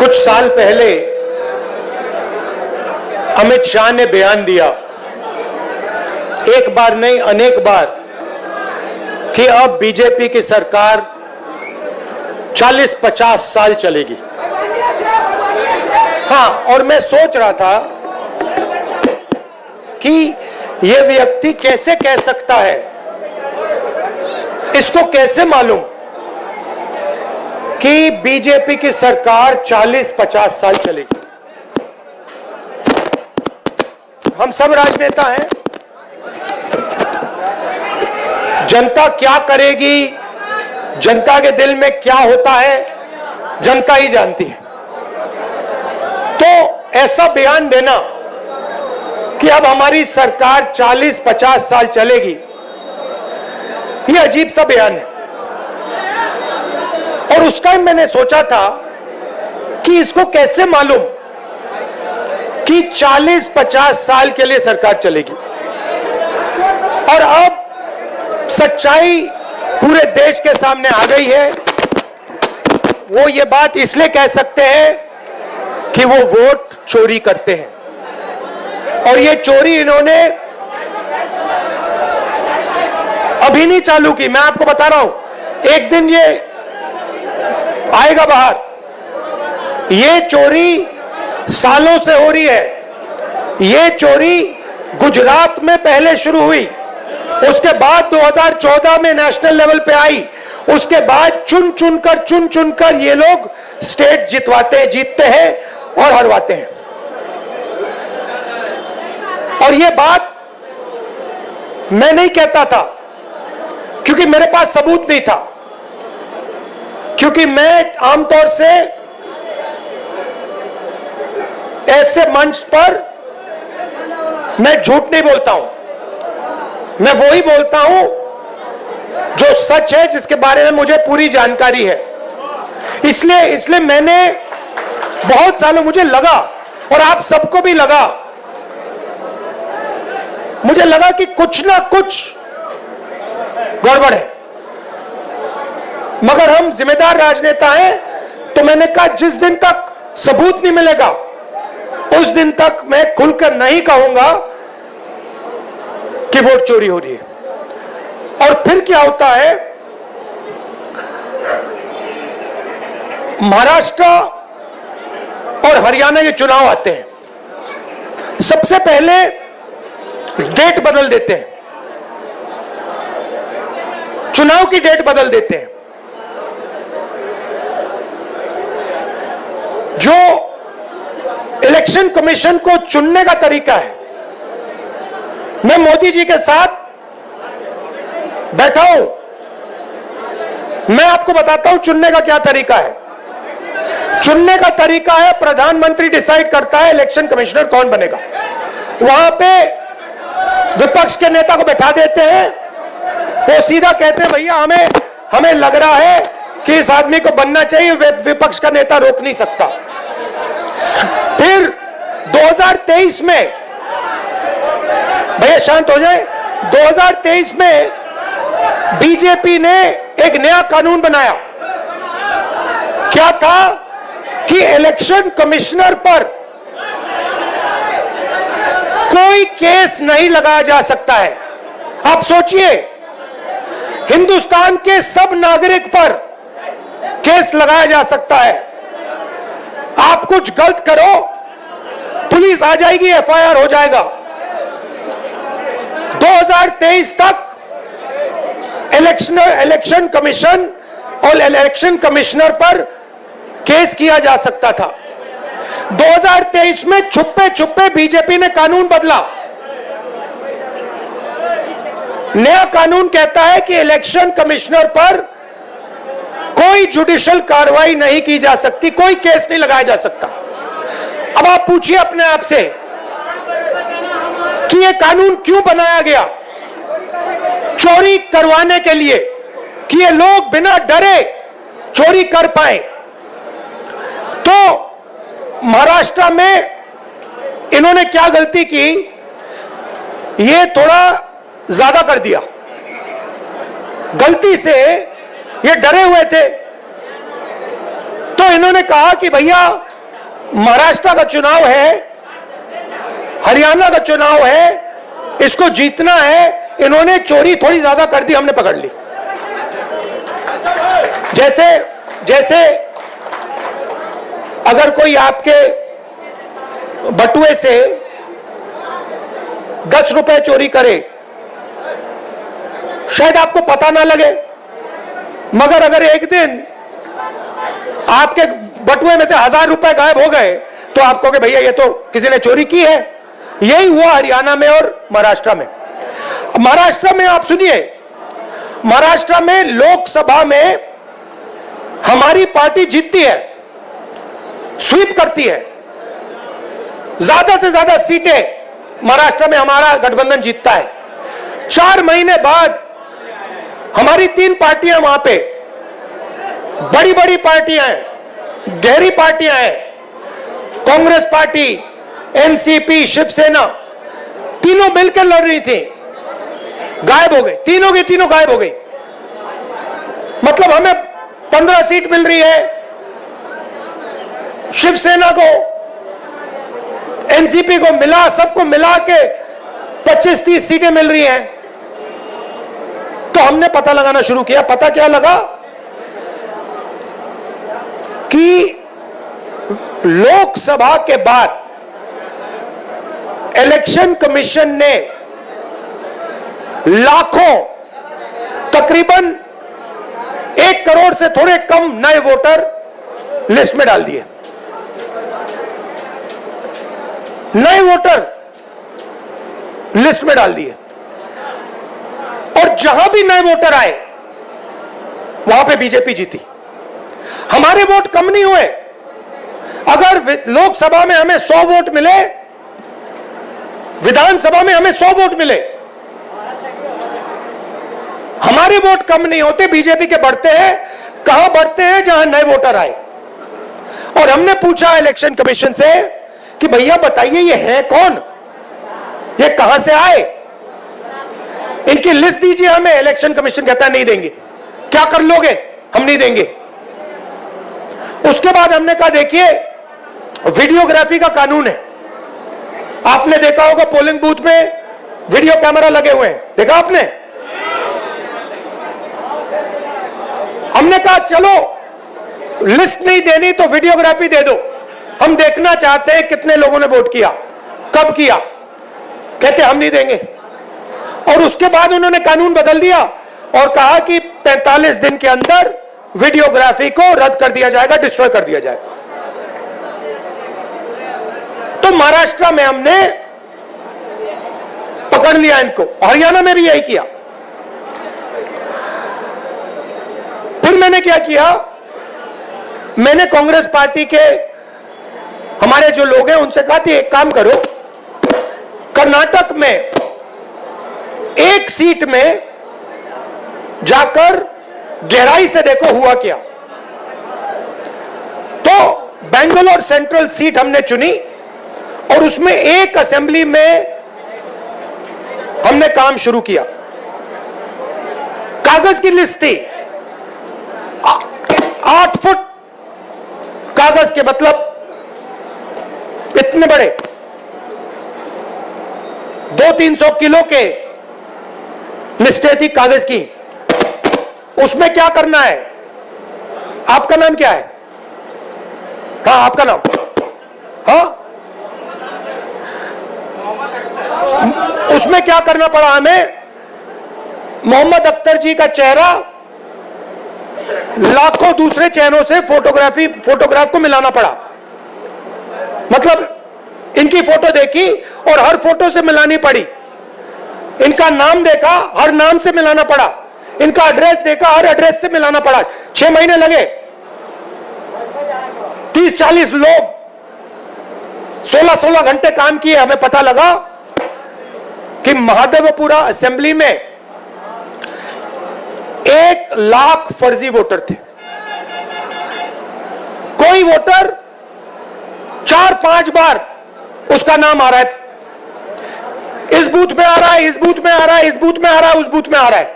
कुछ साल पहले अमित शाह ने बयान दिया, एक बार नहीं अनेक बार, कि अब बीजेपी की सरकार 40-50 साल चलेगी। हाँ, और मैं सोच रहा था कि यह व्यक्ति कैसे कह सकता है, इसको कैसे मालूम कि बीजेपी की सरकार 40-50 साल चलेगी। हम सब राजनेता हैं, जनता क्या करेगी, जनता के दिल में क्या होता है, जनता ही जानती है। तो ऐसा बयान देना कि अब हमारी सरकार 40-50 साल चलेगी, यह अजीब सा बयान है। और उस टाइम मैंने सोचा था कि इसको कैसे मालूम कि 40-50 साल के लिए सरकार चलेगी। और अब सच्चाई पूरे देश के सामने आ गई है। वो ये बात इसलिए कह सकते हैं कि वो वोट चोरी करते हैं, और ये चोरी इन्होंने अभी नहीं चालू की। मैं आपको बता रहा हूं, एक दिन ये आएगा बाहर। ये चोरी सालों से हो रही है। ये चोरी गुजरात में पहले शुरू हुई, उसके बाद 2014 में नेशनल लेवल पे आई, उसके बाद चुन चुनकर ये लोग स्टेट जीतते हैं और हरवाते हैं। और ये बात मैं नहीं कहता था क्योंकि मेरे पास सबूत नहीं था, क्योंकि मैं आमतौर से ऐसे मंच पर मैं झूठ नहीं बोलता हूं। मैं वही बोलता हूं जो सच है, जिसके बारे में मुझे पूरी जानकारी है। इसलिए मैंने बहुत सालों, मुझे लगा और आप सबको भी लगा, मुझे लगा कि कुछ ना कुछ गड़बड़ है। मगर हम जिम्मेदार राजनेता हैं, तो मैंने कहा जिस दिन तक सबूत नहीं मिलेगा उस दिन तक मैं खुलकर नहीं कहूंगा कि वोट चोरी हो रही है। और फिर क्या होता है, महाराष्ट्र और हरियाणा के चुनाव आते हैं, सबसे पहले डेट बदल देते हैं, चुनाव की डेट बदल देते हैं। जो इलेक्शन कमीशन को चुनने का तरीका है, मैं मोदी जी के साथ बैठा हूं, मैं आपको बताता हूं चुनने का क्या तरीका है। चुनने का तरीका है, प्रधानमंत्री डिसाइड करता है इलेक्शन कमिश्नर कौन बनेगा। वहां पे विपक्ष के नेता को बैठा देते हैं, वो सीधा कहते हैं भैया हमें लग रहा है कि इस आदमी को बनना चाहिए, विपक्ष का नेता रोक नहीं सकता। फिर 2023 में, भैया शांत हो जाए, 2023 में बीजेपी ने एक नया कानून बनाया। क्या था कि इलेक्शन कमिश्नर पर कोई केस नहीं लगाया जा सकता है। आप सोचिए, हिंदुस्तान के सब नागरिक पर केस लगाया जा सकता है। आप कुछ गलत करो, पुलिस आ जाएगी, एफआईआर हो जाएगा। 2023 तक इलेक्शन कमीशन और इलेक्शन कमिश्नर पर केस किया जा सकता था। 2023 में छुपे बीजेपी ने कानून बदला। नया कानून कहता है कि इलेक्शन कमिश्नर पर कोई जुडिशियल कार्रवाई नहीं की जा सकती, कोई केस नहीं लगाया जा सकता। अब आप पूछिए अपने आप से कि यह कानून क्यों बनाया गया? चोरी करवाने के लिए, कि ये लोग बिना डरे चोरी कर पाए। तो महाराष्ट्र में इन्होंने क्या गलती की, ये थोड़ा ज्यादा कर दिया। गलती से ये डरे हुए थे, तो इन्होंने कहा कि भैया महाराष्ट्र का चुनाव है, हरियाणा का चुनाव है, इसको जीतना है। इन्होंने चोरी थोड़ी ज्यादा कर दी, हमने पकड़ ली। जैसे अगर कोई आपके बटुए से 10 रुपए चोरी करे, शायद आपको पता ना लगे, मगर अगर एक दिन आपके बटुए में से 1000 रुपए गायब हो गए तो आप कहोगे भैया ये तो किसी ने चोरी की है। यही हुआ हरियाणा में और महाराष्ट्र में। महाराष्ट्र में आप सुनिए, महाराष्ट्र में लोकसभा में हमारी पार्टी जीतती है, स्वीप करती है, ज्यादा से ज्यादा सीटें महाराष्ट्र में हमारा गठबंधन जीतता है। 4 महीने बाद हमारी 3 पार्टियां वहां पे, बड़ी बड़ी पार्टियां हैं, गहरी पार्टियां हैं, कांग्रेस पार्टी, एनसीपी, शिवसेना, तीनों मिलकर लड़ रही थी, गायब हो गई, तीनों की तीनों गायब हो गई। मतलब हमें 15 सीट मिल रही है, शिवसेना को, एनसीपी को मिला, सबको मिला के 25-30 सीटें मिल रही हैं। तो हमने पता लगाना शुरू किया। पता क्या लगा कि लोकसभा के बाद इलेक्शन कमीशन ने लाखों, तकरीबन 1 करोड़ से थोड़े कम नए वोटर लिस्ट में डाल दिए। नए वोटर लिस्ट में डाल दिए, और जहां भी नए वोटर आए वहां पे बीजेपी जीती। हमारे वोट कम नहीं हुए। अगर लोकसभा में हमें 100 वोट मिले, विधानसभा में हमें 100 वोट मिले, हमारे वोट कम नहीं होते, बीजेपी के बढ़ते हैं। कहां बढ़ते हैं? जहां नए वोटर आए। और हमने पूछा इलेक्शन कमीशन से कि भैया बताइए ये है कौन, ये कहां से आए, इनकी लिस्ट दीजिए हमें। इलेक्शन कमीशन कहता है नहीं देंगे। क्या कर लोगे? हम नहीं देंगे। उसके बाद हमने कहा देखिए वीडियोग्राफी का कानून है, आपने देखा होगा पोलिंग बूथ में वीडियो कैमरा लगे हुए हैं, देखा आपने? हमने कहा चलो लिस्ट नहीं देनी तो वीडियोग्राफी दे दो, हम देखना चाहते हैं कितने लोगों ने वोट किया, कब किया। कहते हम नहीं देंगे। और उसके बाद उन्होंने कानून बदल दिया और कहा कि 45 दिन के अंदर वीडियोग्राफी को रद्द कर दिया जाएगा, डिस्ट्रॉय कर दिया जाएगा। तो महाराष्ट्र में हमने पकड़ लिया इनको, हरियाणा में भी यही किया। फिर मैंने क्या किया, मैंने कांग्रेस पार्टी के हमारे जो लोग हैं उनसे कहा कि एक काम करो, कर्नाटक में एक सीट में जाकर गहराई से देखो हुआ क्या। तो बेंगलोर सेंट्रल सीट हमने चुनी और उसमें एक असेंबली में हमने काम शुरू किया। कागज की लिस्ट थी, 8 फुट कागज के, मतलब इतने बड़े, 200-300 किलो के लिस्टें थी कागज की। उसमें क्या करना है? आपका नाम क्या है? हाँ आपका नाम? हाँ, उसमें क्या करना पड़ा हमें? मोहम्मद अख्तर जी का चेहरा लाखों दूसरे चेहरों से फोटोग्राफ को मिलाना पड़ा। मतलब इनकी फोटो देखी और हर फोटो से मिलानी पड़ी। इनका नाम देखा, हर नाम से मिलाना पड़ा। इनका एड्रेस देखा, हर एड्रेस से मिलाना पड़ा। 6 महीने लगे। 30-40 लोग 16-16 घंटे काम किए। हमें पता लगा कि महादेवपुरा असेंबली में 1 लाख फर्जी वोटर थे। कोई वोटर 4-5 बार उसका नाम आ रहा है, इस बूथ में आ रहा है, इस बूथ में आ रहा है, इस बूथ में आ रहा है, उस बूथ में आ रहा है।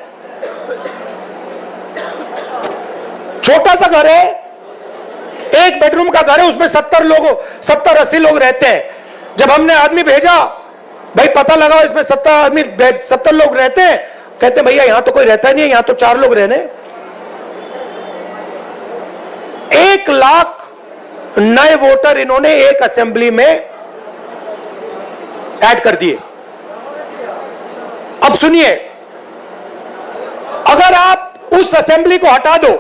छोटा सा घर है, एक बेडरूम का घर है, उसमें 70-80 लोग रहते हैं। जब हमने आदमी भेजा, भाई पता लगाओ इसमें 70 लोग रहते हैं, कहते भैया यहां तो कोई रहता नहीं है, यहां तो 4 लोग रहने। 1 लाख नए वोटर इन्होंने एक असेंबली में ऐड कर दिए। अब सुनिए, अगर आप उस असेंबली को हटा दो,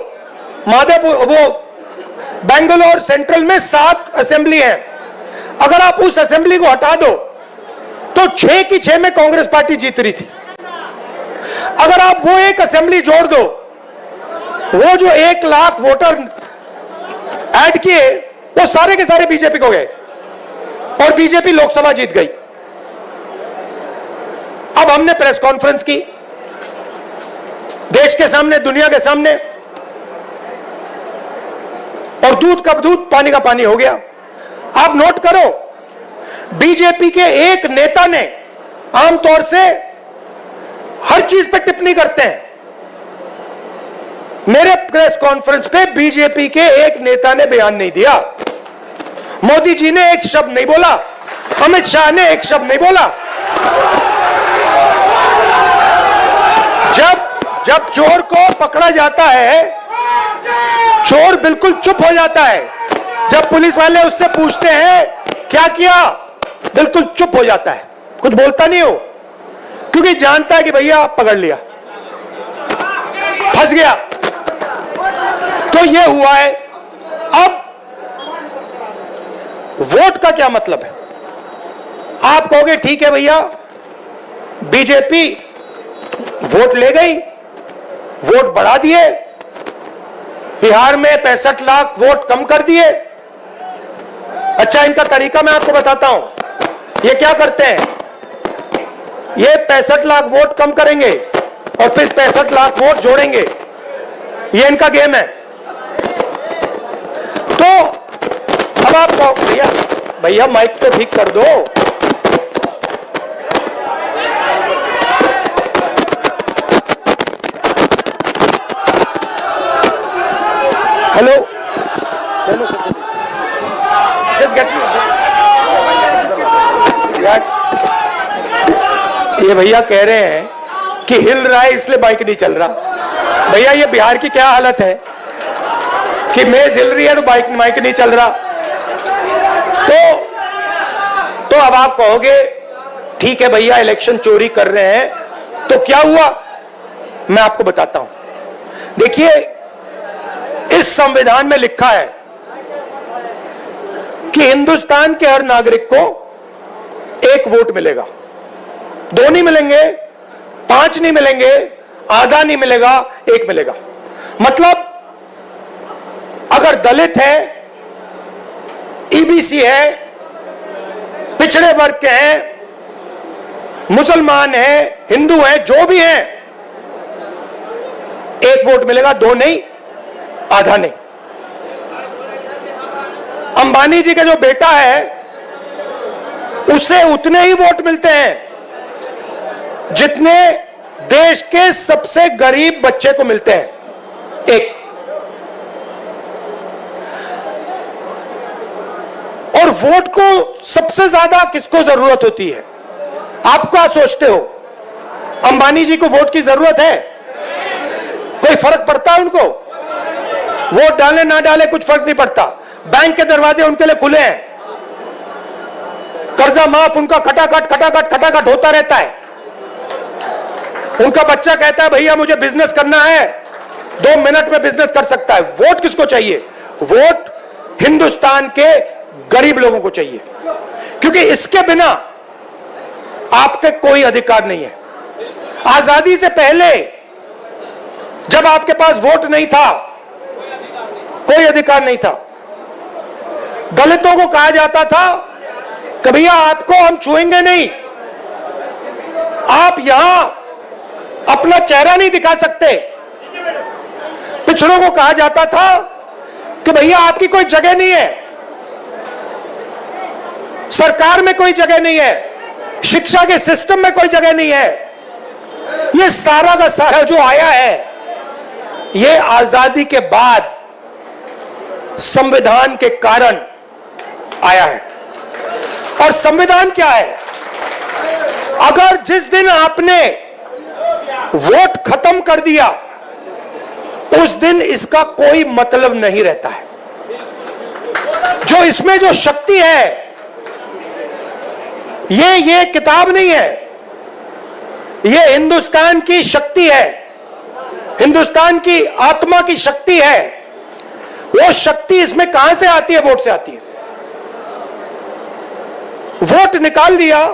माधेपुर वो बेंगलोर सेंट्रल में 7 असेंबली है, अगर आप उस असेंबली को हटा दो तो 6 की 6 में कांग्रेस पार्टी जीत रही थी। अगर आप वो एक असेंबली जोड़ दो, वो जो 1 लाख वोटर ऐड किए वो सारे के सारे बीजेपी को गए और बीजेपी लोकसभा जीत गई। अब हमने प्रेस कॉन्फ्रेंस की देश के सामने, दुनिया के सामने, और दूध का दूध पानी का पानी हो गया। आप नोट करो, बीजेपी के एक नेता ने, आमतौर से हर चीज पे टिप्पणी करते हैं, मेरे प्रेस कॉन्फ्रेंस पे बीजेपी के एक नेता ने बयान नहीं दिया। मोदी जी ने एक शब्द नहीं बोला, अमित शाह ने एक शब्द नहीं बोला। जब चोर को पकड़ा जाता है, चोर बिल्कुल चुप हो जाता है। जब पुलिस वाले उससे पूछते हैं क्या किया, बिल्कुल चुप हो जाता है, कुछ बोलता नहीं हो, क्योंकि जानता है कि भैया पकड़ लिया, फंस गया। तो ये हुआ है। अब वोट का क्या मतलब है? आप कहोगे ठीक है भैया, बीजेपी वोट ले गई, वोट बढ़ा दिए, बिहार में 65 लाख वोट कम कर दिए। अच्छा, इनका तरीका मैं आपको बताता हूं। ये क्या करते हैं, ये 65 लाख वोट कम करेंगे और फिर 65 लाख वोट जोड़ेंगे, ये इनका गेम है। तो अब आप भैया माइक तो ठीक कर दो। हेलो, ये भैया कह रहे हैं कि हिल रहा है इसलिए बाइक नहीं चल रहा। भैया ये बिहार की क्या हालत है कि मेज हिल रही है तो माइक नहीं चल रहा। तो अब आप कहोगे ठीक है भैया, इलेक्शन चोरी कर रहे हैं तो क्या हुआ, मैं आपको बताता हूं। देखिए, इस संविधान में लिखा है कि हिंदुस्तान के हर नागरिक को 1 वोट मिलेगा। 2 नहीं मिलेंगे, 5 नहीं मिलेंगे, आधा नहीं मिलेगा, 1 मिलेगा। मतलब अगर दलित है, ईबीसी है, पिछड़े वर्ग के हैं, मुसलमान है, हिंदू है, जो भी है, 1 वोट मिलेगा, 2 नहीं, आधा नहीं। अंबानी जी का जो बेटा है उसे उतने ही वोट मिलते हैं जितने देश के सबसे गरीब बच्चे को मिलते हैं, 1। और वोट को सबसे ज्यादा किसको जरूरत होती है? आप क्या सोचते हो, अंबानी जी को वोट की जरूरत है? कोई फर्क पड़ता है उनको? वोट डाले ना डाले कुछ फर्क नहीं पड़ता। बैंक के दरवाजे उनके लिए खुले हैं, कर्जा माफ उनका खटाखट होता रहता है। उनका बच्चा कहता है भैया मुझे बिजनेस करना है, 2 मिनट में बिजनेस कर सकता है। वोट किसको चाहिए? वोट हिंदुस्तान के गरीब लोगों को चाहिए, क्योंकि इसके बिना आपके कोई अधिकार नहीं है। आजादी से पहले जब आपके पास वोट नहीं था, कोई अधिकार नहीं था। दलितों को कहा जाता था कि भैया आपको हम छुएंगे नहीं, आप यहां अपना चेहरा नहीं दिखा सकते। पिछड़ों को कहा जाता था कि भैया आपकी कोई जगह नहीं है, सरकार में कोई जगह नहीं है, शिक्षा के सिस्टम में कोई जगह नहीं है। ये सारा का सारा जो आया है, ये आजादी के बाद संविधान के कारण आया है। और संविधान क्या है? अगर जिस दिन आपने वोट खत्म कर दिया उस दिन इसका कोई मतलब नहीं रहता है। जो इसमें जो शक्ति है ये किताब नहीं है, ये हिंदुस्तान की शक्ति है, हिंदुस्तान की आत्मा की शक्ति है। वो शक्ति इसमें कहां से आती है? वोट से आती है। वोट निकाल दिया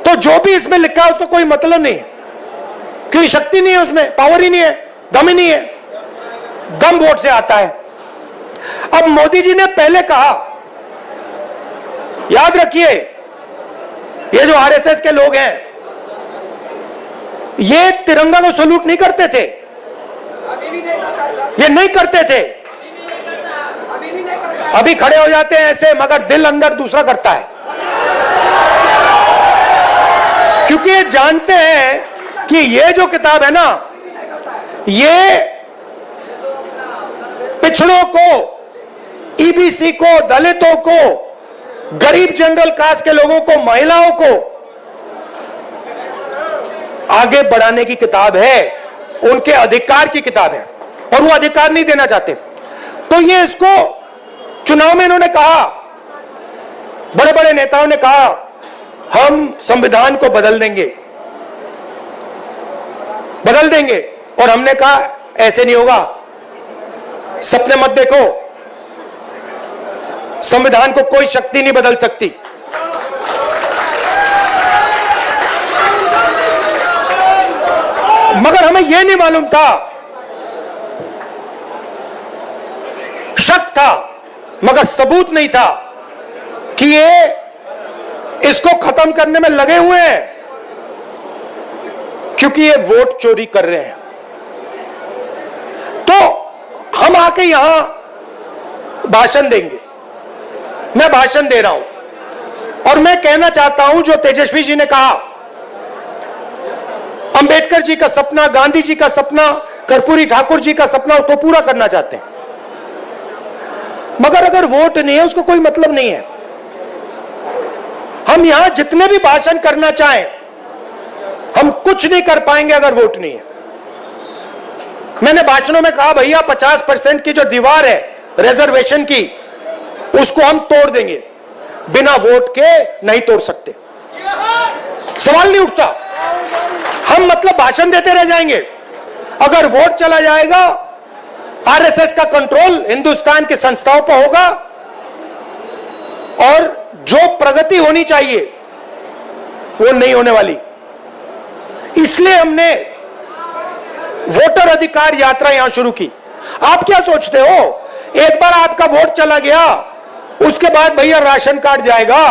तो जो भी इसमें लिखा है उसको कोई मतलब नहीं है, क्योंकि शक्ति नहीं है उसमें, पावर ही नहीं है, दम ही नहीं है। दम वोट से आता है। अब मोदी जी ने पहले कहा, याद रखिए, ये जो आरएसएस के लोग हैं ये तिरंगा को सलूट नहीं करते थे, ये नहीं करते थे। अभी खड़े हो जाते हैं ऐसे, मगर दिल अंदर दूसरा करता है, क्योंकि ये जानते हैं कि ये जो किताब है ना, ये पिछड़ों को, ईबीसी को, दलितों को, गरीब जनरल कास्ट के लोगों को, महिलाओं को आगे बढ़ाने की किताब है, उनके अधिकार की किताब है, और वो अधिकार नहीं देना चाहते। तो ये इसको चुनाव में इन्होंने कहा, बड़े बड़े नेताओं ने कहा हम संविधान को बदल देंगे, बदल देंगे, और हमने कहा ऐसे नहीं होगा, सपने मत देखो, संविधान को कोई शक्ति नहीं बदल सकती। मगर हमें यह नहीं मालूम था, शक था मगर सबूत नहीं था कि ये इसको खत्म करने में लगे हुए हैं, क्योंकि ये वोट चोरी कर रहे हैं। तो हम आके यहां भाषण देंगे, मैं भाषण दे रहा हूं और मैं कहना चाहता हूं जो तेजस्वी जी ने कहा, अंबेडकर जी का सपना, गांधी जी का सपना, कर्पूरी ठाकुर जी का सपना, उसको पूरा करना चाहते हैं। मगर अगर वोट नहीं है उसको कोई मतलब नहीं है। हम यहां जितने भी भाषण करना चाहें हम कुछ नहीं कर पाएंगे अगर वोट नहीं है। मैंने भाषणों में कहा भैया 50% की जो दीवार है रिजर्वेशन की, उसको हम तोड़ देंगे, बिना वोट के नहीं तोड़ सकते, सवाल नहीं उठता। हम मतलब भाषण देते रह जाएंगे। अगर वोट चला जाएगा, आरएसएस का कंट्रोल हिंदुस्तान की संस्थाओं पर होगा और जो प्रगति होनी चाहिए वो नहीं होने वाली। इसलिए हमने वोटर अधिकार यात्रा यहां शुरू की। आप क्या सोचते हो, एक बार आपका वोट चला गया उसके बाद भैया राशन कार्ड जाएगा,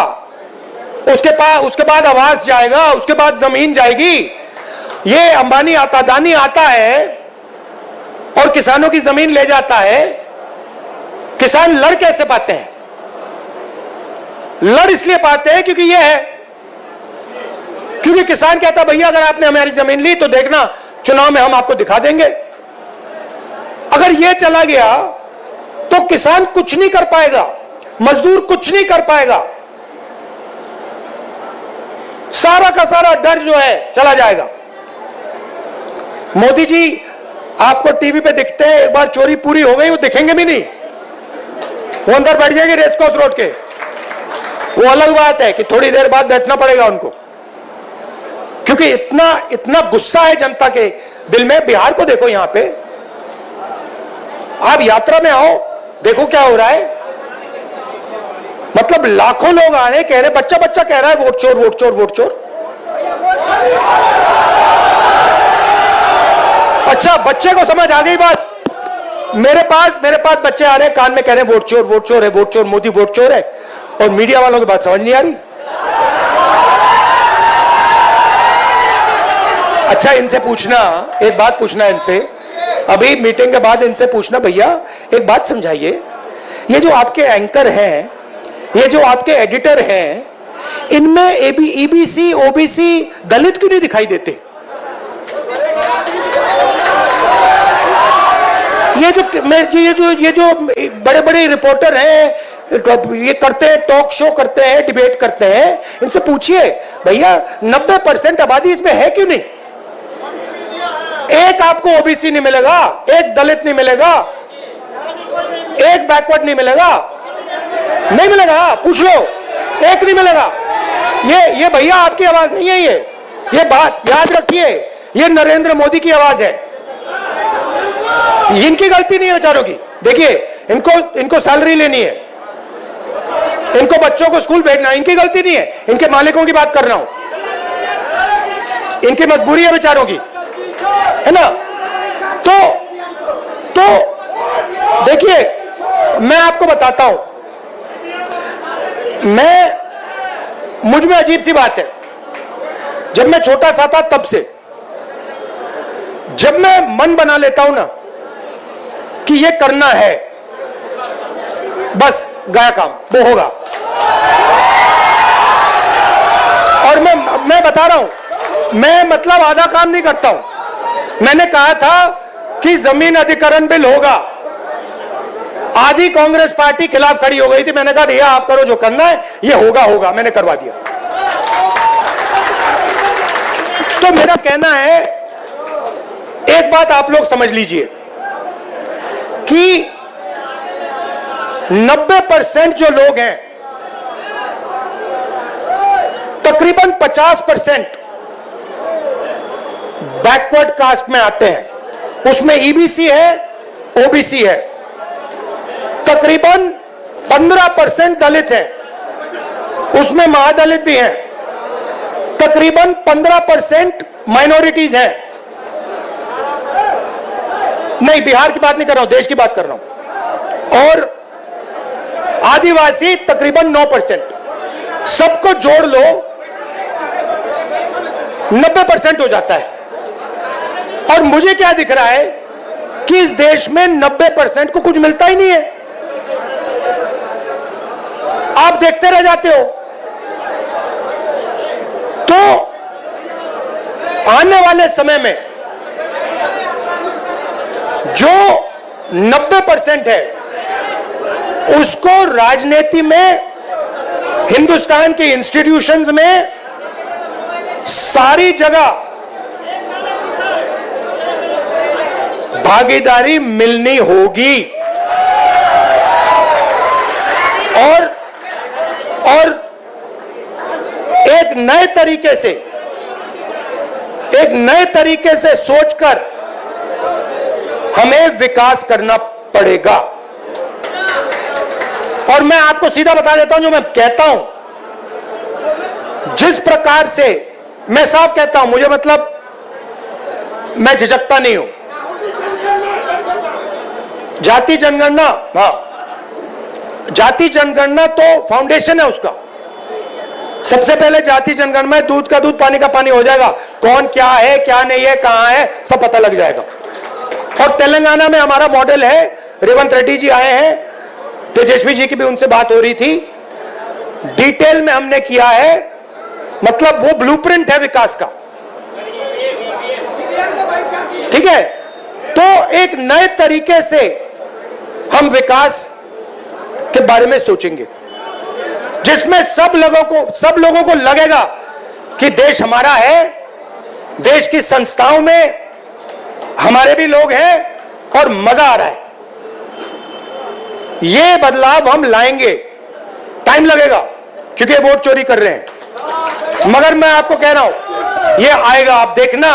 उसके बाद आवास जाएगा, उसके बाद जमीन जाएगी। ये अंबानी आता, अदानी आता है और किसानों की जमीन ले जाता है। किसान लड़ कैसे पाते हैं? लड़ इसलिए पाते हैं क्योंकि ये है, क्योंकि किसान कहता भैया अगर आपने हमारी जमीन ली तो देखना चुनाव में हम आपको दिखा देंगे। अगर ये चला गया तो किसान कुछ नहीं कर पाएगा, मजदूर कुछ नहीं कर पाएगा, सारा का सारा डर जो है चला जाएगा। मोदी जी आपको टीवी पे दिखते हैं, एक बार चोरी पूरी हो गई वो दिखेंगे भी नहीं, वो अंदर बैठ जाएंगे रेस कोर्स रोड के। वो अलग बात है कि थोड़ी देर बाद बैठना पड़ेगा उनको, क्योंकि इतना गुस्सा है जनता के दिल में। बिहार को देखो, यहां पे आप यात्रा में आओ, देखो क्या हो रहा है। मतलब लाखों लोग आ रहे, कह रहे, बच्चा बच्चा कह रहा है वोट चोर, वोट चोर, वोट चोर। अच्छा, बच्चे को समझ आ गई बात। मेरे पास बच्चे आ रहे हैं, कान में कह रहे हैं वोट चोर, वोट चोर है, वोट चोर, मोदी वोट चोर है, और मीडिया वालों की बात समझ नहीं आ रही। अच्छा, इनसे पूछना, एक बात पूछना इनसे, अभी मीटिंग के बाद इनसे पूछना, भैया एक बात समझाइए, ये जो आपके एंकर हैं, ये जो आपके एडिटर हैं, इनमें ईबीसी, ओबीसी, दलित क्यों नहीं दिखाई देते? ये जो बड़े बड़े रिपोर्टर हैं, ये करते हैं, टॉक शो करते हैं, डिबेट करते हैं, इनसे पूछिए भैया 90% आबादी इसमें है क्यों नहीं? एक आपको ओबीसी नहीं मिलेगा, एक दलित नहीं मिलेगा, एक बैकवर्ड नहीं मिलेगा, नहीं मिलेगा, पूछ लो, एक नहीं मिलेगा। ये भैया आपकी आवाज नहीं है, ये बात याद रखिए, ये नरेंद्र मोदी की आवाज है, इनकी गलती नहीं है बेचारों की। देखिए इनको सैलरी लेनी है, इनको बच्चों को स्कूल भेजना, इनकी गलती नहीं है, इनके मालिकों की बात कर रहा हूं, इनकी मजबूरी है बेचारों की, है ना। तो देखिए मैं आपको बताता हूं, मुझ में अजीब सी बात है, जब मैं छोटा सा था तब से, जब मैं मन बना लेता हूं ना कि ये करना है, बस गया काम, वो होगा। और मैं बता रहा हूं, मैं मतलब आधा काम नहीं करता हूं। मैंने कहा था कि जमीन अधिग्रहण बिल होगा, आधी कांग्रेस पार्टी खिलाफ खड़ी हो गई थी, मैंने कहा भैया आप करो जो करना है, ये होगा, मैंने करवा दिया। तो मेरा कहना है, एक बात आप लोग समझ लीजिए कि 90% जो लोग हैं, तकरीबन 50% बैकवर्ड कास्ट में आते हैं, उसमें ईबीसी है, ओबीसी है, तकरीबन 15% दलित है, उसमें महादलित भी है, तकरीबन 15% माइनॉरिटीज है। नहीं, बिहार की बात नहीं कर रहा हूं, देश की बात कर रहा हूं। और आदिवासी तकरीबन 9%, सबको जोड़ लो 90% हो जाता है। और मुझे क्या दिख रहा है कि इस देश में 90% को कुछ मिलता ही नहीं है, आप देखते रह जाते हो। तो आने वाले समय में जो 90% है, उसको राजनीति में, हिंदुस्तान के इंस्टीट्यूशंस में, सारी जगह भागीदारी मिलनी होगी। और एक नए तरीके से सोचकर हमें विकास करना पड़ेगा। और मैं आपको सीधा बता देता हूं, जो मैं कहता हूं, जिस प्रकार से मैं साफ कहता हूं, मुझे मतलब मैं झिझकता नहीं हूं। जाति जनगणना, हाँ, जाति जनगणना तो फाउंडेशन है उसका। सबसे पहले जाति जनगणना में दूध का दूध पानी का पानी हो जाएगा, कौन क्या है क्या नहीं है कहां है सब पता लग जाएगा। और तेलंगाना में हमारा मॉडल है, रेवंत रेड्डी जी आए हैं, तेजस्वी जी की भी उनसे बात हो रही थी, डिटेल में हमने किया है, मतलब वो ब्लूप्रिंट है विकास का, ठीक है। तो एक नए तरीके से हम विकास के बारे में सोचेंगे, जिसमें सब लोगों को लगेगा कि देश हमारा है, देश की संस्थाओं में हमारे भी लोग हैं और मजा आ रहा है। ये बदलाव हम लाएंगे, टाइम लगेगा क्योंकि वोट चोरी कर रहे हैं, मगर मैं आपको कह रहा हूं ये आएगा, आप देखना,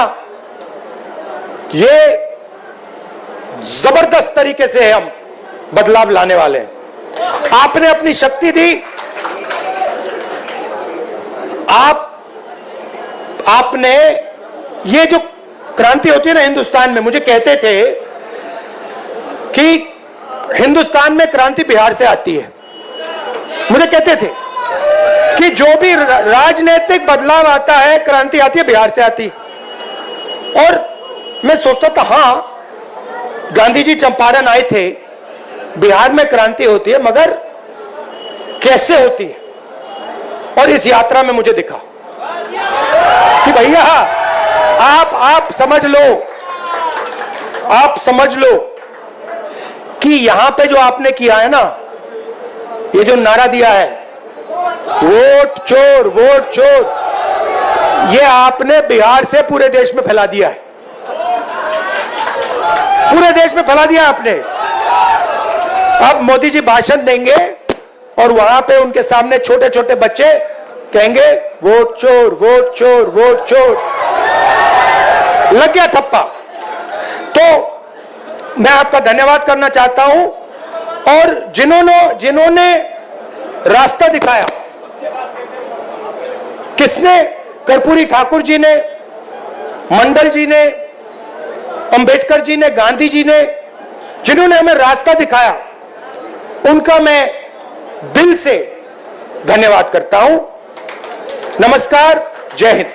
ये जबरदस्त तरीके से हम बदलाव लाने वाले हैं। आपने अपनी शक्ति दी, आपने ये जो क्रांति होती है ना हिंदुस्तान में, मुझे कहते थे कि हिंदुस्तान में क्रांति बिहार से आती है, मुझे कहते थे कि जो भी राजनीतिक बदलाव आता है, क्रांति आती है बिहार से आती। और मैं सोचता था हाँ, गांधी जी चंपारण आए थे, बिहार में क्रांति होती है, मगर कैसे होती है। और इस यात्रा में मुझे दिखा कि भैया आप समझ लो कि यहां पे जो आपने किया है ना, ये जो नारा दिया है वोट चोर वोट चोर, ये आपने बिहार से पूरे देश में फैला दिया है, पूरे देश में फैला दिया आपने। अब मोदी जी भाषण देंगे और वहां पे उनके सामने छोटे छोटे बच्चे कहेंगे वोट चोर वोट चोर वोट चोर, लग गया ठप्पा। तो मैं आपका धन्यवाद करना चाहता हूं, और जिन्होंने रास्ता दिखाया, किसने? कर्पूरी ठाकुर जी ने, मंडल जी ने, अंबेडकर जी ने, गांधी जी ने, जिन्होंने हमें रास्ता दिखाया, उनका मैं दिल से धन्यवाद करता हूं। नमस्कार, जय हिंद।